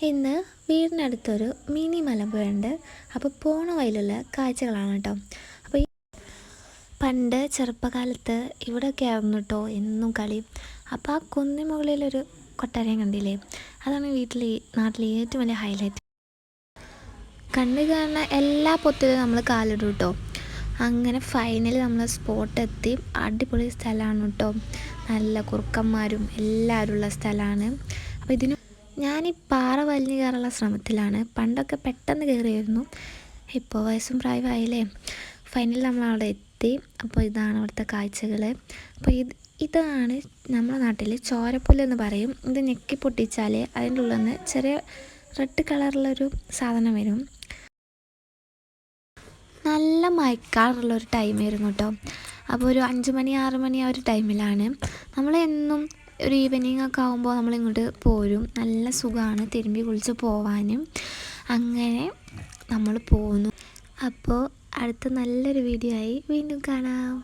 ഇന്ന് വീടിനടുത്തൊരു മിനി മലമ്പുഴയുണ്ട്. അപ്പോൾ പോണ വഴിയിലുള്ള കാഴ്ചകളാണ് കേട്ടോ. അപ്പോൾ ഈ പണ്ട് ചെറുപ്പകാലത്ത് ഇവിടെയൊക്കെ ആയിരുന്നു കേട്ടോ എന്നും കളി. അപ്പോൾ ആ കുന്നിൻ മുകളിലൊരു കൊട്ടാരം കണ്ടില്ലേ, അതാണ് നാട്ടിലെ ഏറ്റവും വലിയ ഹൈലൈറ്റ്. കണ്ണ് കാണുന്ന എല്ലാ പൊത്തിലും നമ്മൾ കാലിടും കേട്ടോ. അങ്ങനെ ഫൈനലി നമ്മൾ സ്പോട്ടെത്തി. അടിപൊളി സ്ഥലമാണ് കേട്ടോ. നല്ല കുറുക്കന്മാരും എല്ലാവരും ഉള്ള സ്ഥലമാണ്. അപ്പോൾ ഞാൻ ഈ പാറ വലിഞ്ഞ് കയറാനുള്ള ശ്രമത്തിലാണ്. പണ്ടൊക്കെ പെട്ടെന്ന് കയറിയായിരുന്നു, ഇപ്പോൾ വയസ്സും പ്രായമായില്ലേ. ഫൈനലി നമ്മൾ അവിടെ എത്തി. അപ്പോൾ ഇതാണ് അവിടുത്തെ കാഴ്ചകൾ. അപ്പോൾ ഇതാണ് നമ്മുടെ നാട്ടിൽ ചോരപ്പുല്ലെന്ന് പറയും. ഇത് ഞെക്കി പൊട്ടിച്ചാൽ അതിൻ്റെ ഉള്ളിൽ നിന്ന് ചെറിയ റെഡ് കളറുള്ളൊരു സാധനം വരും. നല്ല മഴക്കാറുള്ളൊരു ടൈമായിരുന്നു കേട്ടോ. അപ്പോൾ ഒരു 5 മണി 6 മണി ആ ഒരു ടൈമിലാണ്. നമ്മളെന്നും ഒരു ഈവനിങ് ഒക്കെ ആകുമ്പോൾ നമ്മളിങ്ങോട്ട് പോരും. നല്ല സുഖമാണ് തിരുമ്പി കുളിച്ച് പോവാനും. അങ്ങനെ നമ്മൾ പോകുന്നു. അപ്പോൾ അടുത്ത നല്ലൊരു വീഡിയോ ആയി വീണ്ടും കാണാം.